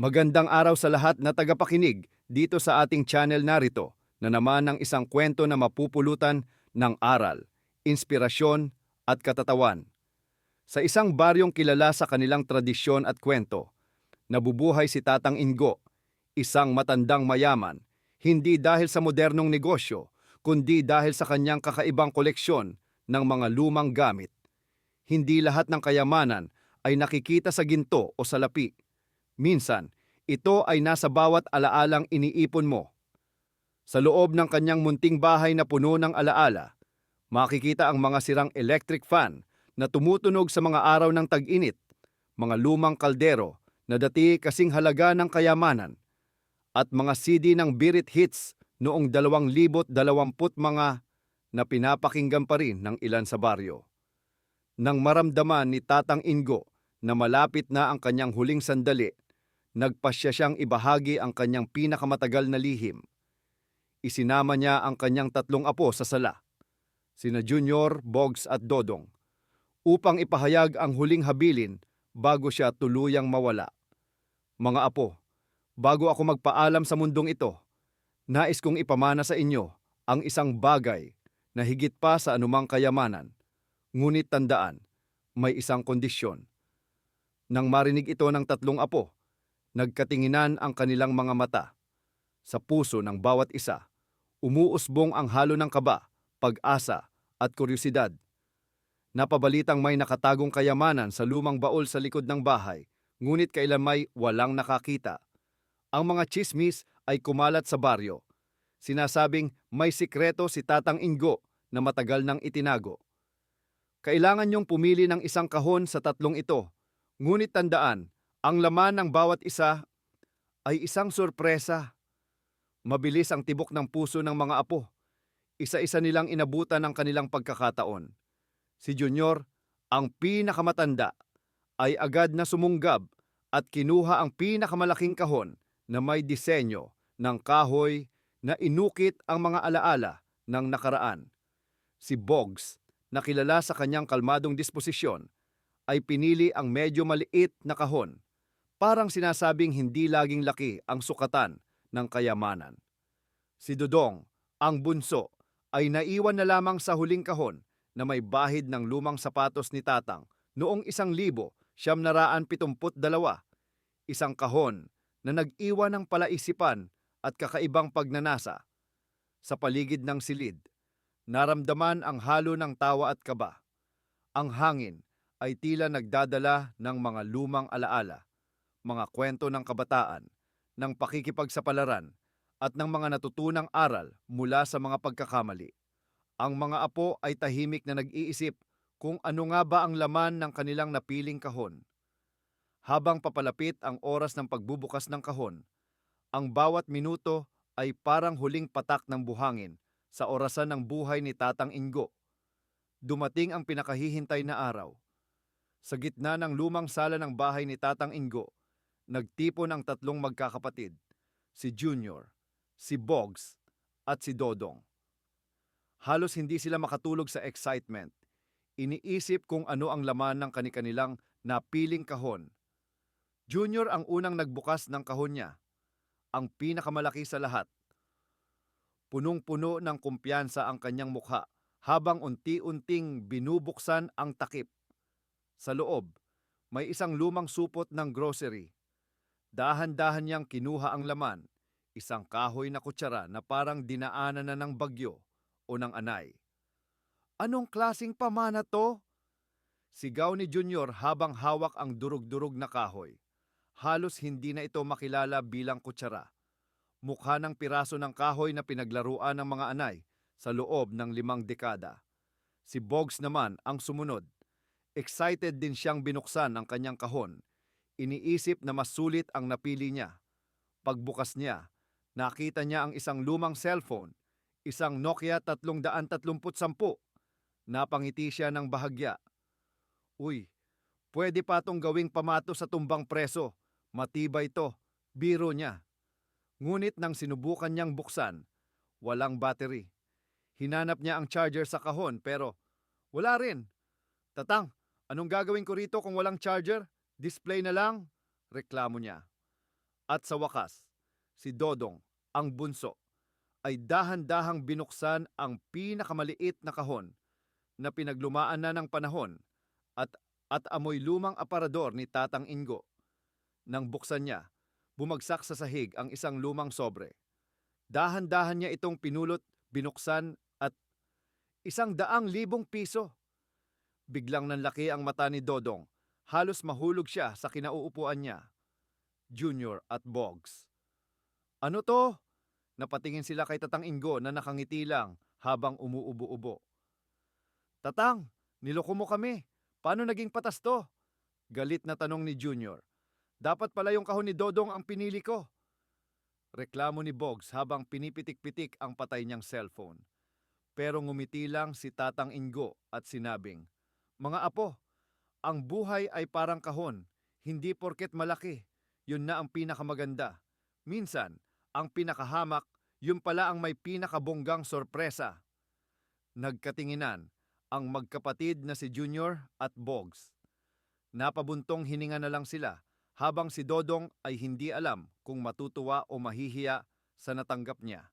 Magandang araw sa lahat na tagapakinig dito sa ating channel narito na naman ng isang kwento na mapupulutan ng aral, inspirasyon at katatawan. Sa isang baryong kilala sa kanilang tradisyon at kwento, nabubuhay si Tatang Ingo, isang matandang mayaman, hindi dahil sa modernong negosyo, kundi dahil sa kanyang kakaibang koleksyon ng mga lumang gamit. Hindi lahat ng kayamanan ay nakikita sa ginto o salapi. Minsan, ito ay nasa bawat alaalang iniipon mo. Sa loob ng kanyang munting bahay na puno ng alaala, makikita ang mga sirang electric fan na tumutunog sa mga araw ng tag-init, mga lumang kaldero na dati kasing halaga ng kayamanan, at mga CD ng Birit Hits noong 2020 mga na pinapakinggan pa rin ng ilan sa baryo. Nang maramdaman ni Tatang Ingo na malapit na ang kanyang huling sandali, nagpasya siyang ibahagi ang kanyang pinakamatagal na lihim. Isinama niya ang kanyang 3 apo sa sala, sina Junior, Bogs at Dodong, upang ipahayag ang huling habilin bago siya tuluyang mawala. Mga apo, bago ako magpaalam sa mundong ito, nais kong ipamana sa inyo ang isang bagay na higit pa sa anumang kayamanan. Ngunit tandaan, may isang kondisyon. Nang marinig ito ng 3 apo, nagkatinginan ang kanilang mga mata. Sa puso ng bawat isa, umuusbong ang halo ng kaba, pag-asa at kuryosidad. Napabalitang may nakatagong kayamanan sa lumang baol sa likod ng bahay, ngunit kailan may walang nakakita. Ang mga tsismis ay kumalat sa baryo. Sinasabing may sikreto si Tatang Ingo na matagal nang itinago. Kailangan niyong pumili ng isang kahon sa 3 ito, ngunit tandaan, ang laman ng bawat isa ay isang sorpresa. Mabilis ang tibok ng puso ng mga apo. Isa-isa nilang inabutan ang kanilang pagkakataon. Si Junior, ang pinakamatanda, ay agad na sumunggab at kinuha ang pinakamalaking kahon na may disenyo ng kahoy na inukit ang mga alaala ng nakaraan. Si Bogs, na kilala sa kanyang kalmadong disposisyon, ay pinili ang medyo maliit na kahon. Parang sinasabing hindi laging laki ang sukatan ng kayamanan. Si Dodong, ang bunso, ay naiwan na lamang sa huling kahon na may bahid ng lumang sapatos ni Tatang noong 1972, isang kahon na nag-iwan ng palaisipan at kakaibang pagnanasa. Sa paligid ng silid, naramdaman ang halo ng tawa at kaba. Ang hangin ay tila nagdadala ng mga lumang alaala, mga kwento ng kabataan, ng pakikipagsapalaran, at ng mga natutunang aral mula sa mga pagkakamali. Ang mga apo ay tahimik na nag-iisip kung ano nga ba ang laman ng kanilang napiling kahon. Habang papalapit ang oras ng pagbubukas ng kahon, ang bawat minuto ay parang huling patak ng buhangin sa orasan ng buhay ni Tatang Ingo. Dumating ang pinakahihintay na araw. Sa gitna ng lumang sala ng bahay ni Tatang Ingo, nagtipon ang 3 magkakapatid, si Junior, si Bogs, at si Dodong. Halos hindi sila makatulog sa excitement. Iniisip kung ano ang laman ng kanilang napiling kahon. Junior ang unang nagbukas ng kahon niya, ang pinakamalaki sa lahat. Punong-puno ng kumpiyansa ang kanyang mukha habang unti-unting binubuksan ang takip. Sa loob, may isang lumang supot ng grocery. Dahan-dahan niyang kinuha ang laman, isang kahoy na kutsara na parang dinaanan na ng bagyo o ng anay. Anong klasing pamana to? Sigaw ni Junior habang hawak ang durug-durug na kahoy. Halos hindi na ito makilala bilang kutsara. Mukha ng piraso ng kahoy na pinaglaruan ng mga anay sa loob ng 5 dekada. Si Bogs naman ang sumunod. Excited din siyang binuksan ang kanyang kahon. Iniisip na mas sulit ang napili niya. Pagbukas niya, nakita niya ang isang lumang cellphone, isang Nokia 330. Napangiti siya ng bahagya. Uy, pwede pa tong gawing pamato sa tumbang preso. Matibay to, biro niya. Ngunit nang sinubukan niyang buksan, walang battery. Hinanap niya ang charger sa kahon pero wala rin. Tatang, anong gagawin ko rito kung walang charger? Display na lang? Reklamo niya. At sa wakas, si Dodong, ang bunso, ay dahan-dahang binuksan ang pinakamaliit na kahon na pinaglumaan na ng panahon at at amoy lumang aparador ni Tatang Ingo. Nang buksan niya, bumagsak sa sahig ang isang lumang sobre. Dahan-dahan niya itong pinulot, binuksan at 100,000 piso. Biglang nanlaki ang mata ni Dodong. Halos mahulog siya sa kinauupuan niya. Junior at Boggs. Ano to? Napatingin sila kay Tatang Ingo na nakangiti lang habang umuubo-ubo. Tatang, niloko mo kami. Paano naging patas to? Galit na tanong ni Junior. Dapat pala yung kahon ni Dodong ang pinili ko. Reklamo ni Boggs habang pinipitik-pitik ang patay niyang cellphone. Pero ngumiti lang si Tatang Ingo at sinabing, Mga apo, ang buhay ay parang kahon. Hindi porket malaki. Yun na ang pinakamaganda. Minsan, ang pinakahamak, yun pala ang may pinakabonggang sorpresa. Nagkatinginan ang magkapatid na si Junior at Boggs. Napabuntong hininga na lang sila habang si Dodong ay hindi alam kung matutuwa o mahihiya sa natanggap niya.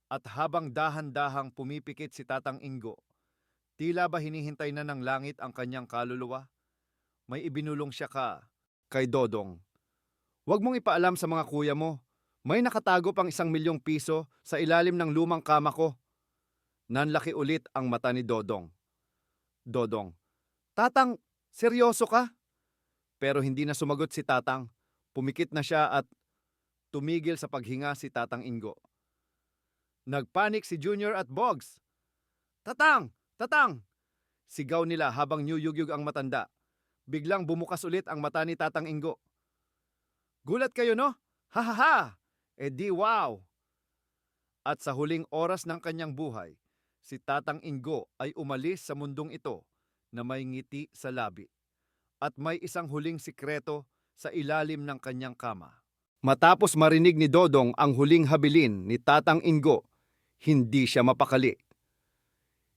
At habang dahan-dahang pumipikit si Tatang Ingo, tila ba hinihintay na ng langit ang kanyang kaluluwa? May ibinulong siya kay Dodong. Huwag mong ipaalam sa mga kuya mo. May nakatago pang 1,000,000 piso sa ilalim ng lumang kama ko. Nanlaki ulit ang mata ni Dodong. Dodong, Tatang, seryoso ka? Pero hindi na sumagot si Tatang. Pumikit na siya at tumigil sa paghinga si Tatang Ingo. Nagpanik si Junior at Boggs. Tatang! Tatang! Sigaw nila habang niyuyugyug ang matanda. Biglang bumukas ulit ang mata ni Tatang Ingo. Gulat kayo, no? Ha ha ha! E di wow! At sa huling oras ng kanyang buhay, si Tatang Ingo ay umalis sa mundong ito na may ngiti sa labi at may isang huling sikreto sa ilalim ng kanyang kama. Matapos marinig ni Dodong ang huling habilin ni Tatang Ingo, hindi siya mapakali.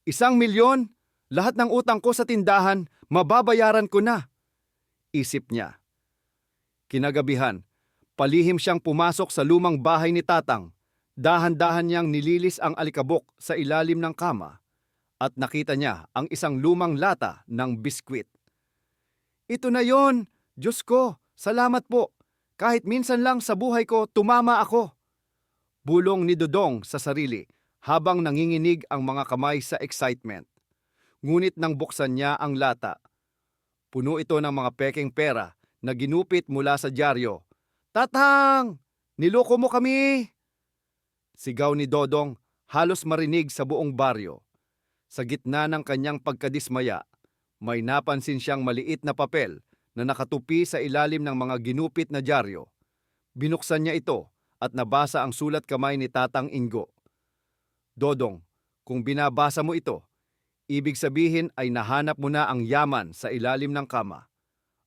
1,000,000? Lahat ng utang ko sa tindahan, mababayaran ko na, isip niya. Kinagabihan, palihim siyang pumasok sa lumang bahay ni Tatang. Dahan-dahan niyang nililis ang alikabok sa ilalim ng kama at nakita niya ang isang lumang lata ng biskwit. Ito na yon! Diyos ko, salamat po. Kahit minsan lang sa buhay ko, tumama ako. Bulong ni Dodong sa sarili habang nanginginig ang mga kamay sa excitement. Ngunit nang buksan niya ang lata, puno ito ng mga pekeng pera na ginupit mula sa dyaryo. Tatang! Niloko mo kami! Sigaw ni Dodong halos marinig sa buong baryo. Sa gitna ng kanyang pagkadismaya, may napansin siyang maliit na papel na nakatupi sa ilalim ng mga ginupit na dyaryo. Binuksan niya ito at nabasa ang sulat kamay ni Tatang Ingo. Dodong, kung binabasa mo ito, ibig sabihin ay nahanap mo na ang yaman sa ilalim ng kama.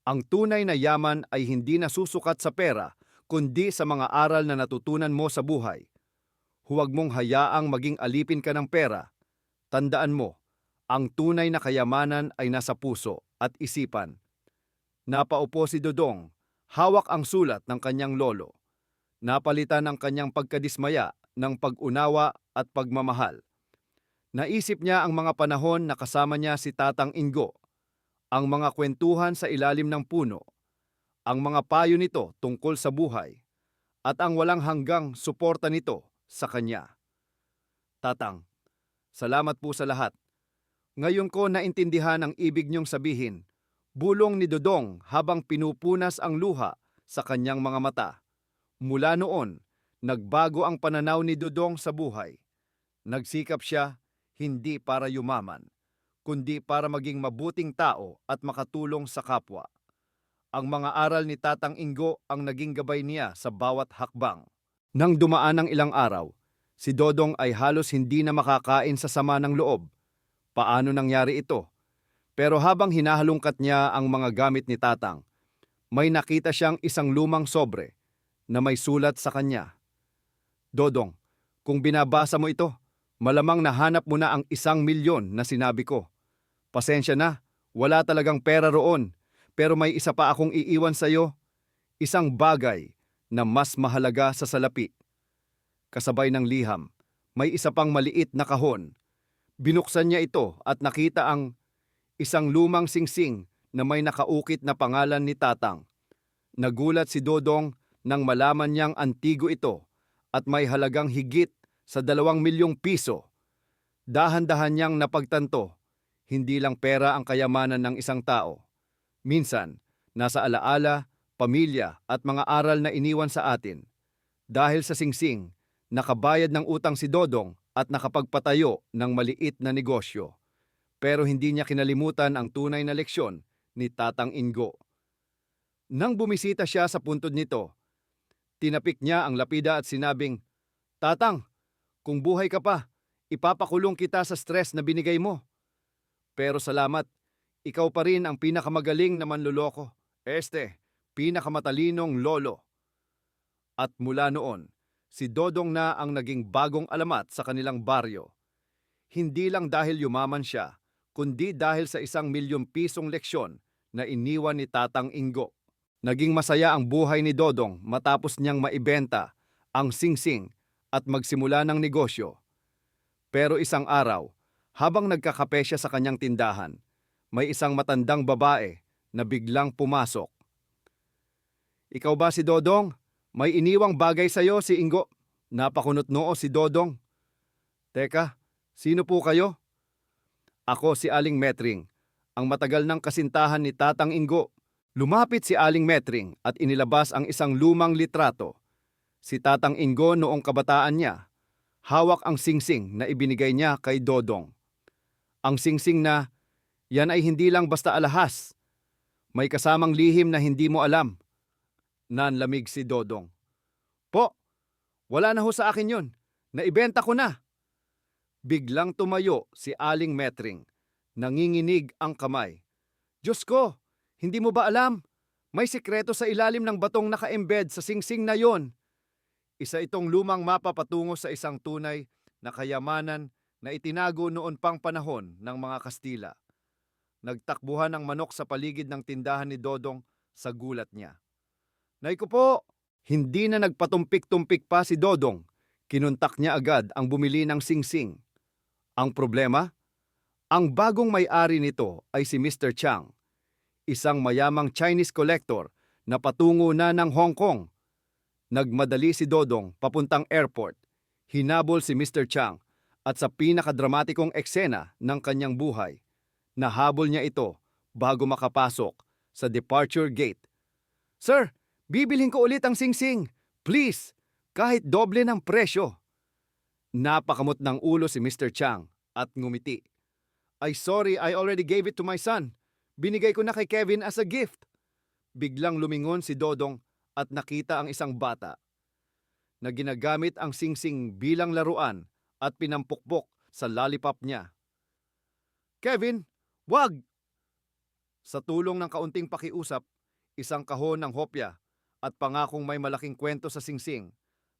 Ang tunay na yaman ay hindi nasusukat sa pera, kundi sa mga aral na natutunan mo sa buhay. Huwag mong hayaang maging alipin ka ng pera. Tandaan mo, ang tunay na kayamanan ay nasa puso at isipan. Napaupo si Dodong, hawak ang sulat ng kanyang lolo. Napalitan ang kanyang pagkadismaya ng pag-unawa at pagmamahal. Naisip niya ang mga panahon na kasama niya si Tatang Ingo, ang mga kwentuhan sa ilalim ng puno, ang mga payo nito tungkol sa buhay, at ang walang hanggang suporta nito sa kanya. Tatang, salamat po sa lahat. Ngayon ko naintindihan ang ibig niyong sabihin, bulong ni Dodong habang pinupunas ang luha sa kanyang mga mata. Mula noon, nagbago ang pananaw ni Dodong sa buhay. Nagsikap siya hindi para yumaman, kundi para maging mabuting tao at makatulong sa kapwa. Ang mga aral ni Tatang Ingo ang naging gabay niya sa bawat hakbang. Nang dumaan ang ilang araw, si Dodong ay halos hindi na makakain sa sama ng loob. Paano nangyari ito? Pero habang hinahalungkat niya ang mga gamit ni Tatang, may nakita siyang isang lumang sobre na may sulat sa kanya. Dodong, kung binabasa mo ito, malamang nahanap mo na ang 1,000,000 na sinabi ko. Pasensya na, wala talagang pera roon, pero may isa pa akong iiwan sa iyo. Isang bagay na mas mahalaga sa salapi. Kasabay ng liham, may isa pang maliit na kahon. Binuksan niya ito at nakita ang isang lumang singsing na may nakaukit na pangalan ni Tatang. Nagulat si Dodong nang malaman niyang antigo ito at may halagang higit sa 2 milyong piso. Dahan-dahan niyang napagtanto, hindi lang pera ang kayamanan ng isang tao. Minsan, nasa alaala, pamilya at mga aral na iniwan sa atin. Dahil sa singsing, nakabayad ng utang si Dodong at nakapagpatayo ng maliit na negosyo. Pero hindi niya kinalimutan ang tunay na leksyon ni Tatang Ingo. Nang bumisita siya sa puntod nito, tinapik niya ang lapida at sinabing, "Tatang, kung buhay ka pa, ipapakulong kita sa stress na binigay mo. Pero salamat, ikaw pa rin ang pinakamagaling na manloloko. Pinakamatalinong lolo." At mula noon, si Dodong na ang naging bagong alamat sa kanilang baryo. Hindi lang dahil yumaman siya, kundi dahil sa 1 milyong pisong leksyon na iniwan ni Tatang Ingo. Naging masaya ang buhay ni Dodong matapos niyang maibenta ang singsing at magsimula ng negosyo. Pero isang araw, habang nagkakape siya sa kanyang tindahan, may isang matandang babae na biglang pumasok. "Ikaw ba si Dodong? May iniwang bagay sa'yo si Ingo." Napakunot noo si Dodong. "Teka, sino po kayo?" "Ako si Aling Metring, ang matagal ng kasintahan ni Tatang Ingo." Lumapit si Aling Metring at inilabas ang isang lumang litrato. Si Tatang Ingo noong kabataan niya. Hawak ang singsing na ibinigay niya kay Dodong. Ang singsing na, yan ay hindi lang basta alahas. May kasamang lihim na hindi mo alam. Nanlamig si Dodong. "Po, wala na ho sa akin yun. Naibenta ko na." Biglang tumayo si Aling Metring. Nanginginig ang kamay. "Diyos ko, hindi mo ba alam? May sikreto sa ilalim ng batong naka-embed sa singsing na yon. Isa itong lumang mapa patungo sa isang tunay na kayamanan na itinago noon pang panahon ng mga Kastila." Nagtakbuhan ang manok sa paligid ng tindahan ni Dodong sa gulat niya. "Nay ko po!" Hindi na nagpatumpik-tumpik pa si Dodong. Kinuntak niya agad ang bumili ng singsing. Ang problema? Ang bagong may-ari nito ay si Mr. Chang, isang mayamang Chinese collector na patungo na ng Hong Kong. Nagmadali si Dodong papuntang airport. Hinabol si Mr. Chang at sa pinakadramatikong eksena ng kanyang buhay, nahabol niya ito bago makapasok sa departure gate. "Sir, bibilhin ko ulit ang singsing. Please, kahit doble ng presyo." Napakamot ng ulo si Mr. Chang at ngumiti. "Ay sorry, I already gave it to my son. Binigay ko na kay Kevin as a gift." Biglang lumingon si Dodong at nakita ang isang bata na ginagamit ang singsing bilang laruan at pinampukpok sa lollipop niya. "Kevin, wag!" Sa tulong ng kaunting pakiusap, isang kahon ng hopya at pangakong may malaking kwento sa singsing,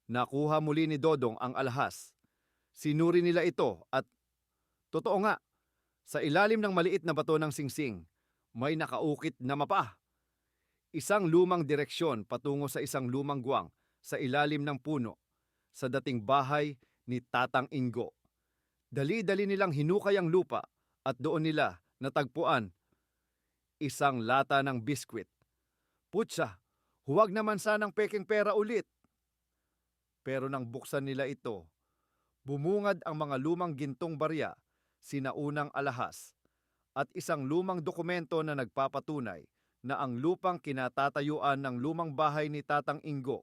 nakuha muli ni Dodong ang alahas. Sinuri nila ito at, totoo nga, sa ilalim ng maliit na bato ng singsing, may nakaukit na mapa. Isang lumang direksyon patungo sa isang lumang guwang sa ilalim ng puno, sa dating bahay ni Tatang Ingo. Dali-dali nilang hinukay ang lupa at doon nila natagpuan isang lata ng biskwit. "Putsa, huwag naman sanang pekeng pera ulit." Pero nang buksan nila ito, bumungad ang mga lumang gintong barya, sinaunang alahas, at isang lumang dokumento na nagpapatunay na ang lupang kinatatayuan ng lumang bahay ni Tatang Ingo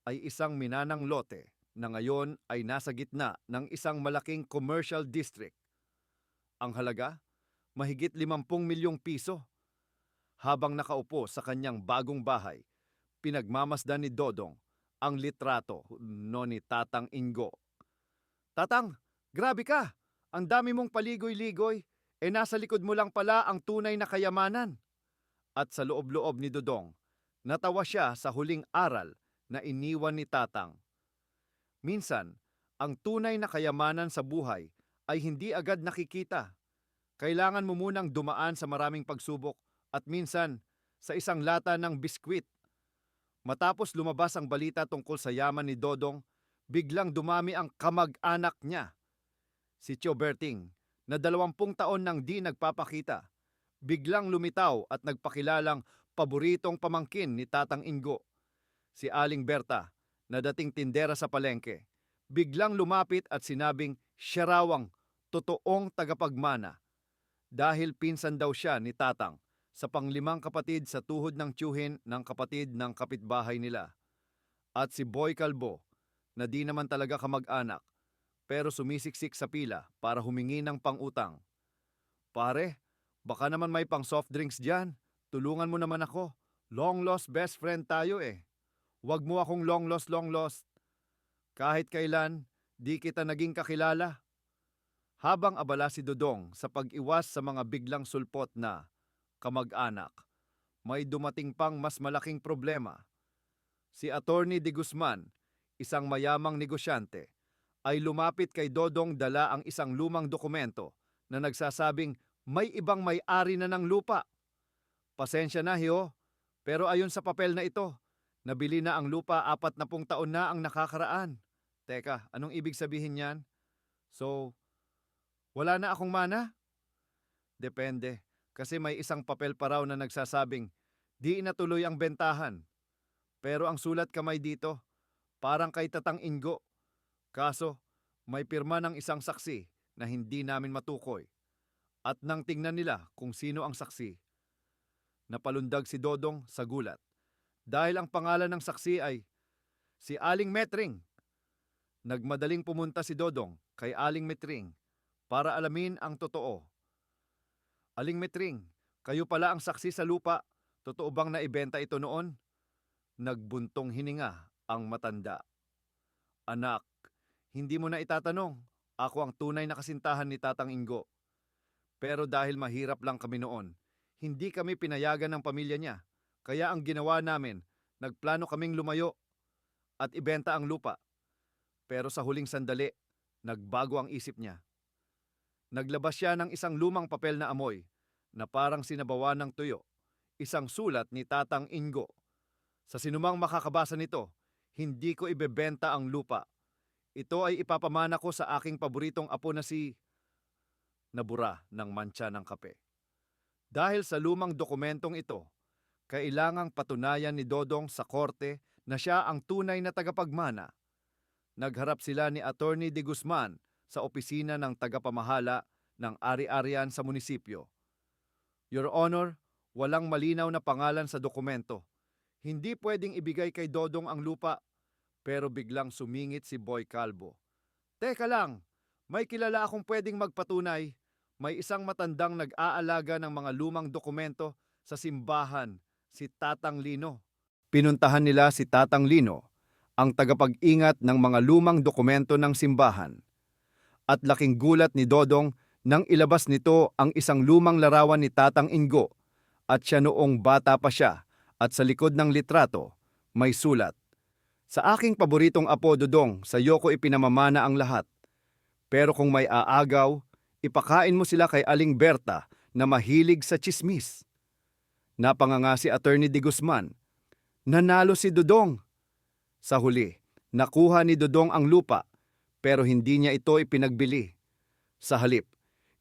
ay isang minanang lote na ngayon ay nasa gitna ng isang malaking commercial district. Ang halaga, mahigit 50 milyong piso. Habang nakaupo sa kanyang bagong bahay, pinagmamasdan ni Dodong ang litrato ni Tatang Ingo. "Tatang, grabe ka! Ang dami mong paligoy-ligoy, nasa likod mo lang pala ang tunay na kayamanan." At sa loob-loob ni Dodong, natawa siya sa huling aral na iniwan ni Tatang. Minsan, ang tunay na kayamanan sa buhay ay hindi agad nakikita. Kailangan mo munang dumaan sa maraming pagsubok at minsan sa isang lata ng biskwit. Matapos lumabas ang balita tungkol sa yaman ni Dodong, biglang dumami ang kamag-anak niya, si Tio Berting, na 20 taon nang di nagpapakita. Biglang lumitaw at nagpakilalang paboritong pamangkin ni Tatang Ingo, si Aling Berta, na dating tindera sa palengke. Biglang lumapit at sinabing siya raw ang totoong tagapagmana dahil pinsan daw siya ni Tatang sa panglimang kapatid sa tuhod ng tiyuhin ng kapatid ng kapitbahay nila. At si Boy Calvo, na di naman talaga kamag-anak, pero sumisiksik sa pila para humingi ng pangutang. Pare, baka naman may pang soft drinks dyan. Tulungan mo naman ako. Long lost best friend tayo eh. Huwag mo akong long lost. Kahit kailan, di kita naging kakilala. Habang abala si Dodong sa pag-iwas sa mga biglang sulpot na kamag-anak, may dumating pang mas malaking problema. Si Attorney de Guzman, isang mayamang negosyante, ay lumapit kay Dodong dala ang isang lumang dokumento na nagsasabing may ibang may-ari na ng lupa. Pasensya na hiyo, pero ayon sa papel na ito, nabili na ang lupa 40 taon na ang nakakaraan. Teka, anong ibig sabihin niyan? So, wala na akong mana? Depende, kasi may isang papel pa raw na nagsasabing di inatuloy ang bentahan. Pero ang sulat kamay dito, parang kay Tatang Ingo. Kaso, may pirma ng isang saksi na hindi namin matukoy. At nang tingnan nila kung sino ang saksi, napalundag si Dodong sa gulat. Dahil ang pangalan ng saksi ay si Aling Metring. Nagmadaling pumunta si Dodong kay Aling Metring para alamin ang totoo. Aling Metring, kayo pala ang saksi sa lupa. Totoo bang naibenta ito noon? Nagbuntong hininga ang matanda. Anak, hindi mo na itatanong. Ako ang tunay na kasintahan ni Tatang Ingo. Pero dahil mahirap lang kami noon, hindi kami pinayagan ng pamilya niya. Kaya ang ginawa namin, nagplano kaming lumayo at ibenta ang lupa. Pero sa huling sandali, nagbago ang isip niya. Naglabas siya ng isang lumang papel na amoy na parang sinabawan ng tuyo. Isang sulat ni Tatang Ingo. Sa sinumang makakabasa nito, hindi ko ibebenta ang lupa. Ito ay ipapamana ko sa aking paboritong apo na si nabura ng mantsa ng kape. Dahil sa lumang dokumentong ito, kailangang patunayan ni Dodong sa korte na siya ang tunay na tagapagmana. Nagharap sila ni Attorney de Guzman sa opisina ng tagapamahala ng ari-arian sa munisipyo. Your Honor, walang malinaw na pangalan sa dokumento. Hindi pwedeng ibigay kay Dodong ang lupa, pero biglang sumingit si Boy Calvo. Teka lang, may kilala akong pwedeng magpatunay. May isang matandang nag-aalaga ng mga lumang dokumento sa simbahan, si Tatang Lino. Pinuntahan nila si Tatang Lino, ang tagapag-ingat ng mga lumang dokumento ng simbahan. At laking gulat ni Dodong nang ilabas nito ang isang lumang larawan ni Tatang Ingo at siya noong bata pa siya at sa likod ng litrato may sulat. Sa aking paboritong apo Dodong, sa iyo ko ipinamamana ang lahat. Pero kung may aagaw, ipakain mo sila kay Aling Berta na mahilig sa tsismis. Napanganga si Attorney de Guzman. Nanalo si Dodong. Sa huli, nakuha ni Dodong ang lupa pero hindi niya ito ipinagbili. Sa halip,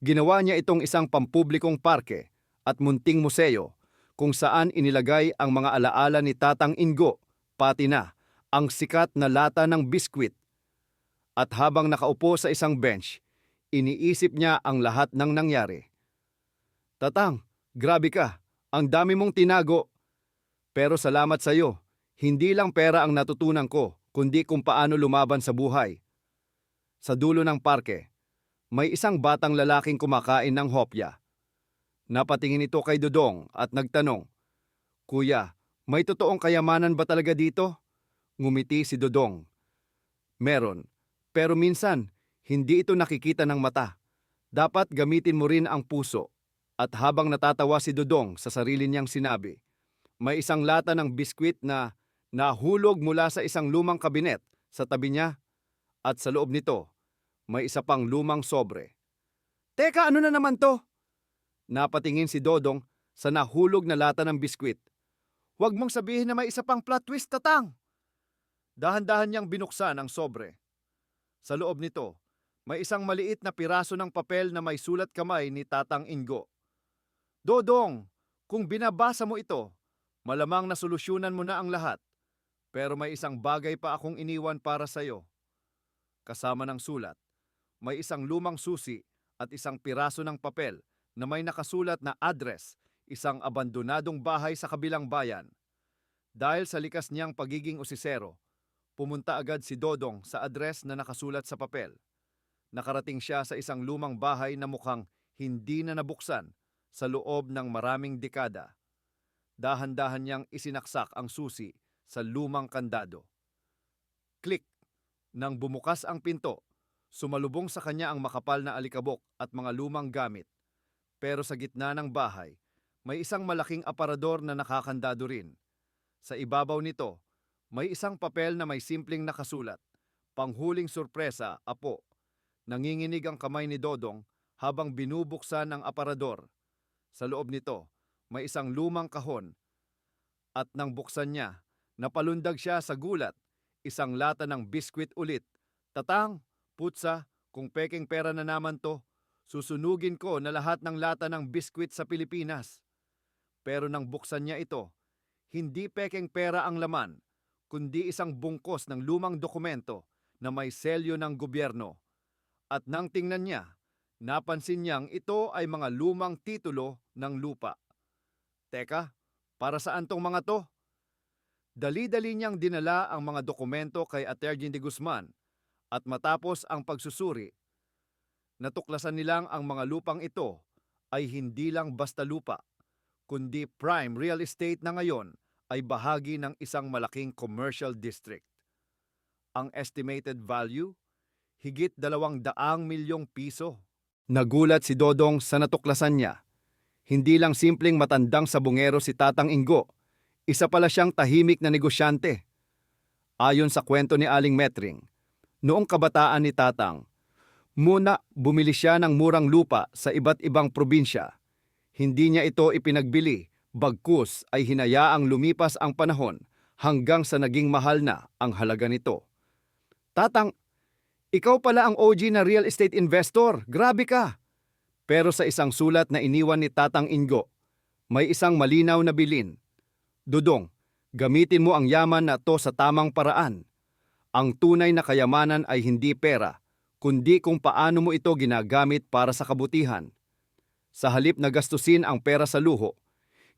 ginawa niya itong isang pampublikong parke at munting museo kung saan inilagay ang mga alaala ni Tatang Ingo, pati na ang sikat na lata ng biskwit. At habang nakaupo sa isang bench, iniisip niya ang lahat ng nangyari. Tatang, grabe ka, ang dami mong tinago. Pero salamat sa iyo. Hindi lang pera ang natutunan ko, kundi kung paano lumaban sa buhay. Sa dulo ng parke, may isang batang lalaking kumakain ng hopya. Napatingin ito kay Dodong at nagtanong, Kuya, may totoong kayamanan ba talaga dito? Ngumiti si Dodong. Meron, pero minsan, hindi ito nakikita ng mata. Dapat gamitin mo rin ang puso. At habang natatawa si Dodong sa sarili niyang sinabi, may isang lata ng biskwit na nahulog mula sa isang lumang kabinet sa tabi niya at sa loob nito may isa pang lumang sobre. Teka, ano na naman to? Napatingin si Dodong sa nahulog na lata ng biskwit. Huwag mong sabihin na may isa pang plot twist, Tatang! Dahan-dahan niyang binuksan ang sobre. Sa loob nito, may isang maliit na piraso ng papel na may sulat kamay ni Tatang Ingo. Dodong, kung binabasa mo ito, malamang na solusyonan mo na ang lahat. Pero may isang bagay pa akong iniwan para sa'yo. Kasama ng sulat, may isang lumang susi at isang piraso ng papel na may nakasulat na address, isang abandonadong bahay sa kabilang bayan. Dahil sa likas niyang pagiging usisero, pumunta agad si Dodong sa address na nakasulat sa papel. Nakarating siya sa isang lumang bahay na mukhang hindi na nabuksan sa loob ng maraming dekada. Dahan-dahan niyang isinaksak ang susi sa lumang kandado. Click! Nang bumukas ang pinto, sumalubong sa kanya ang makapal na alikabok at mga lumang gamit. Pero sa gitna ng bahay, may isang malaking aparador na nakakandado rin. Sa ibabaw nito, may isang papel na may simpleng nakasulat, "Panghuling sorpresa, Apo." Nanginginig ang kamay ni Dodong habang binubuksan ang aparador. Sa loob nito, may isang lumang kahon at nang buksan niya, napalundag siya sa gulat, isang lata ng biskwit ulit. Tatang, putsa, kung peking pera na naman to, susunugin ko na lahat ng lata ng biskwit sa Pilipinas. Pero nang buksan niya ito, hindi peking pera ang laman, kundi isang bungkos ng lumang dokumento na may selyo ng gobyerno. At nang tingnan niya, napansin niyang ito ay mga lumang titulo ng lupa. Teka, para saan tong mga to? Dali-dali niyang dinala ang mga dokumento kay Attorney de Guzman at matapos ang pagsusuri, natuklasan nilang ang mga lupang ito ay hindi lang basta lupa, kundi prime real estate na ngayon ay bahagi ng isang malaking commercial district. Ang estimated value, higit 200 milyong piso. Nagulat si Dodong sa natuklasan niya. Hindi lang simpleng matandang sabungero si Tatang Ingo, isa pala siyang tahimik na negosyante. Ayon sa kwento ni Aling Metring, noong kabataan ni Tatang, muna bumili siya ng murang lupa sa iba't ibang probinsya. Hindi niya ito ipinagbili, bagkus ay hinayaang lumipas ang panahon hanggang sa naging mahal na ang halaga nito. Tatang, ikaw pala ang OG na real estate investor, grabe ka! Pero sa isang sulat na iniwan ni Tatang Ingo, may isang malinaw na bilin. Dodong, gamitin mo ang yaman na to sa tamang paraan. Ang tunay na kayamanan ay hindi pera, kundi kung paano mo ito ginagamit para sa kabutihan. Sa halip na gastusin ang pera sa luho,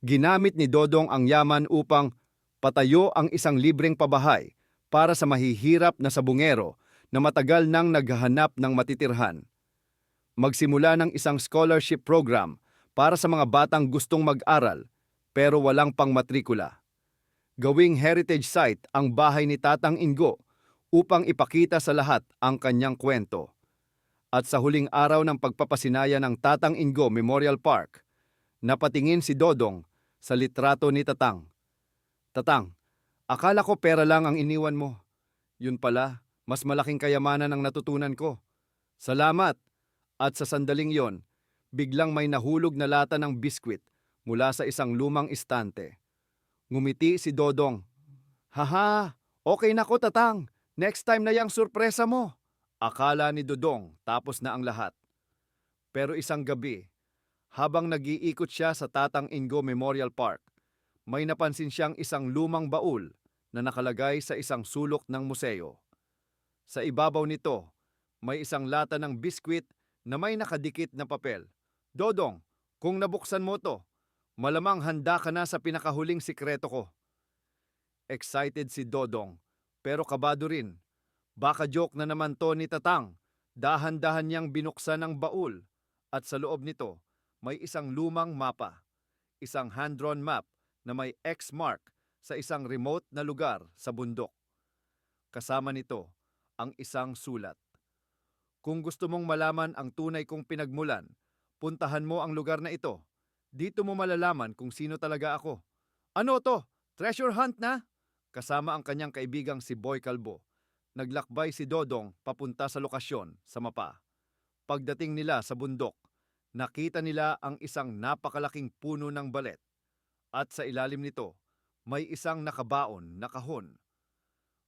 ginamit ni Dodong ang yaman upang patayo ang isang libreng pabahay para sa mahihirap na sabungero na matagal nang naghahanap ng matitirhan. Magsimula ng isang scholarship program para sa mga batang gustong mag-aral pero walang pangmatrikula. Gawing heritage site ang bahay ni Tatang Ingo upang ipakita sa lahat ang kanyang kwento. At sa huling araw ng pagpapasinaya ng Tatang Ingo Memorial Park, napatingin si Dodong sa litrato ni Tatang. Tatang, akala ko pera lang ang iniwan mo. Yun pala, mas malaking kayamanan ang natutunan ko. Salamat! At sa sandaling yon, biglang may nahulog na lata ng biskwit mula sa isang lumang istante. Ngumiti si Dodong. Haha, okay na ko, Tatang. Next time na yang surpresa mo. Akala ni Dodong tapos na ang lahat. Pero isang gabi, habang nag-iikot siya sa Tatang Ingo Memorial Park, may napansin siyang isang lumang baul na nakalagay sa isang sulok ng museo. Sa ibabaw nito, may isang lata ng biskwit na may nakadikit na papel. Dodong, kung nabuksan mo to, malamang handa ka na sa pinakahuling sikreto ko. Excited si Dodong, pero kabado rin. Baka joke na naman to ni Tatang. Dahan-dahan niyang binuksan ang baul at sa loob nito may isang lumang mapa. Isang hand-drawn map na may X mark sa isang remote na lugar sa bundok. Kasama nito ang isang sulat. Kung gusto mong malaman ang tunay kong pinagmulan, puntahan mo ang lugar na ito. Dito mo malalaman kung sino talaga ako. Ano to? Treasure hunt na? Kasama ang kanyang kaibigang si Boy Calvo. Naglakbay si Dodong papunta sa lokasyon sa mapa. Pagdating nila sa bundok, nakita nila ang isang napakalaking puno ng balet. At sa ilalim nito, may isang nakabaon na kahon.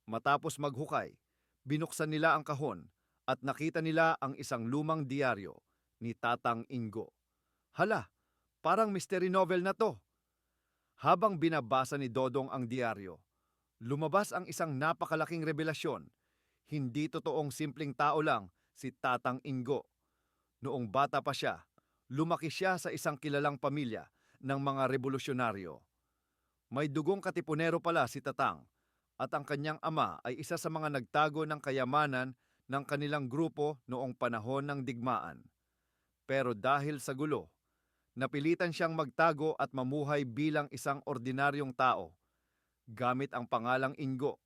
Matapos maghukay, binuksan nila ang kahon at nakita nila ang isang lumang diaryo ni Tatang Ingo. Hala, parang mystery novel na to. Habang binabasa ni Dodong ang diaryo, lumabas ang isang napakalaking revelasyon. Hindi totoong simpleng tao lang si Tatang Ingo. Noong bata pa siya, lumaki siya sa isang kilalang pamilya ng mga revolusyonaryo. May dugong katipunero pala si Tatang at ang kanyang ama ay isa sa mga nagtago ng kayamanan ng kanilang grupo noong panahon ng digmaan. Pero dahil sa gulo, napilitan siyang magtago at mamuhay bilang isang ordinaryong tao gamit ang pangalang Ingo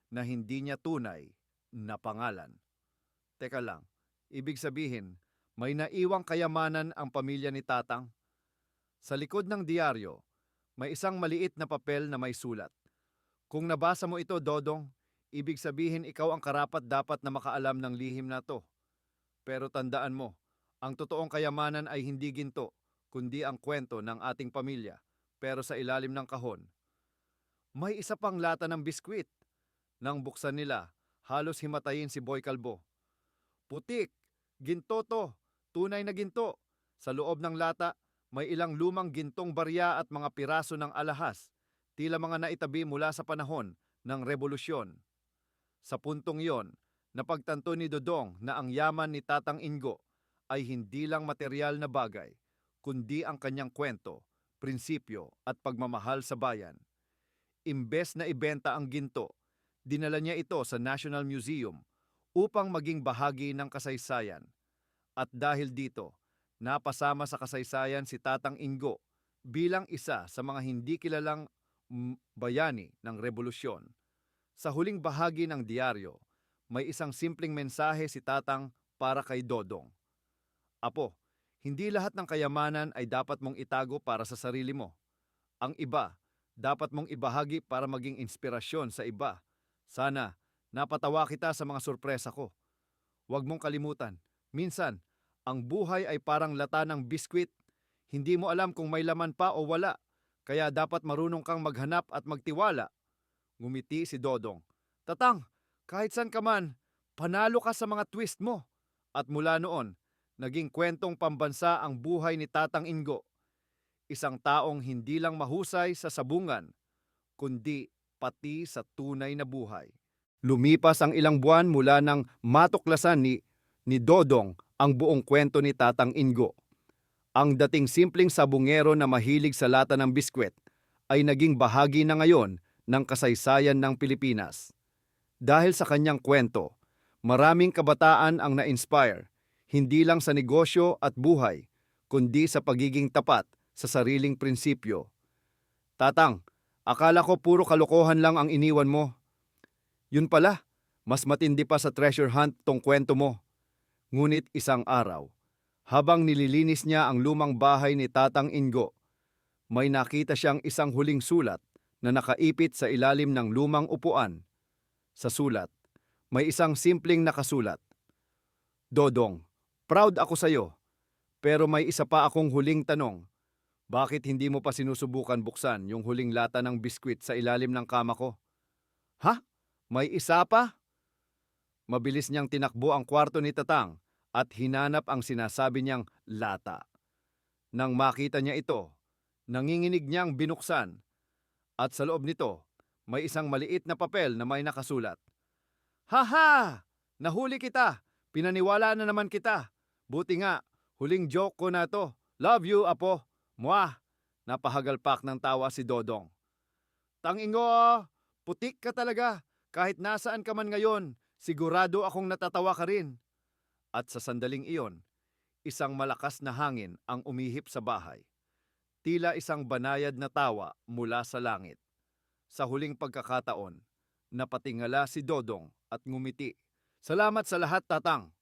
na hindi niya tunay na pangalan. Teka lang, ibig sabihin, may naiwang kayamanan ang pamilya ni Tatang? Sa likod ng diaryo, may isang maliit na papel na may sulat. Kung nabasa mo ito, Dodong, ibig sabihin ikaw ang karapat-dapat na makaalam ng lihim na to. Pero tandaan mo, ang totoong kayamanan ay hindi ginto, kundi ang kwento ng ating pamilya, pero sa ilalim ng kahon. May isa pang lata ng biskwit. Nang buksan nila, halos himatayin si Boy Kalbo. Putik! Ginto to! Tunay na ginto! Sa loob ng lata, may ilang lumang gintong barya at mga piraso ng alahas, tila mga naitabi mula sa panahon ng revolusyon. Sa puntong iyon, napagtanto ni Dodong na ang yaman ni Tatang Ingo ay hindi lang material na bagay, kundi ang kanyang kwento, prinsipyo at pagmamahal sa bayan. Imbes na ibenta ang ginto, dinala niya ito sa National Museum upang maging bahagi ng kasaysayan. At dahil dito, napasama sa kasaysayan si Tatang Ingo bilang isa sa mga hindi kilalang bayani ng revolusyon. Sa huling bahagi ng diaryo, may isang simpleng mensahe si Tatang para kay Dodong. Apo, hindi lahat ng kayamanan ay dapat mong itago para sa sarili mo. Ang iba, dapat mong ibahagi para maging inspirasyon sa iba. Sana, napatawa kita sa mga sorpresa ko. Huwag mong kalimutan, minsan, ang buhay ay parang lata ng biskwit. Hindi mo alam kung may laman pa o wala, kaya dapat marunong kang maghanap at magtiwala. Ngumiti si Dodong. Tatang, kahit san ka man, panalo ka sa mga twist mo. At mula noon, naging kwentong pambansa ang buhay ni Tatang Ingo. Isang taong hindi lang mahusay sa sabungan, kundi pati sa tunay na buhay. Lumipas ang ilang buwan mula nang matuklasan ni Dodong ang buong kwento ni Tatang Ingo. Ang dating simpleng sabungero na mahilig sa lata ng biskwit ay naging bahagi na ngayon ng kasaysayan ng Pilipinas. Dahil sa kanyang kwento, maraming kabataan ang na-inspire, hindi lang sa negosyo at buhay, kundi sa pagiging tapat sa sariling prinsipyo. Tatang, akala ko puro kalokohan lang ang iniwan mo. Yun pala, mas matindi pa sa treasure hunt tong kwento mo. Ngunit isang araw, habang nililinis niya ang lumang bahay ni Tatang Ingo, may nakita siyang isang huling sulat na nakaipit sa ilalim ng lumang upuan. Sa sulat, may isang simpleng nakasulat. Dodong, proud ako sa iyo, pero may isa pa akong huling tanong. Bakit hindi mo pa sinusubukan buksan yung huling lata ng biskwit sa ilalim ng kama ko? Ha? May isa pa? Mabilis niyang tinakbo ang kwarto ni Tatang at hinanap ang sinasabi niyang lata. Nang makita niya ito, nanginginig niyang binuksan. At sa loob nito, may isang maliit na papel na may nakasulat. Haha! Nahuli kita! Pinaniwala na naman kita! Buti nga, huling joke ko na to. Love you, Apo! Mwah! Napahagalpak ng tawa si Dodong. Tangingo! Putik ka talaga! Kahit nasaan ka man ngayon, sigurado akong natatawa ka rin. At sa sandaling iyon, isang malakas na hangin ang umihip sa bahay. Tila isang banayad na tawa mula sa langit. Sa huling pagkakataon, napatingala si Dodong at ngumiti. Salamat sa lahat, Tatang.